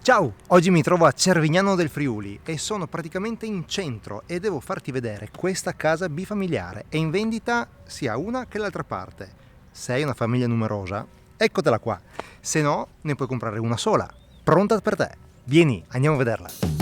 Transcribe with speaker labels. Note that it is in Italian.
Speaker 1: Ciao, oggi mi trovo a Cervignano del Friuli e sono praticamente in centro e devo farti vedere questa casa bifamiliare. È in vendita sia una che l'altra parte. Sei una famiglia numerosa? Eccotela qua. Se no, ne puoi comprare una sola, pronta per te. Vieni, andiamo a vederla.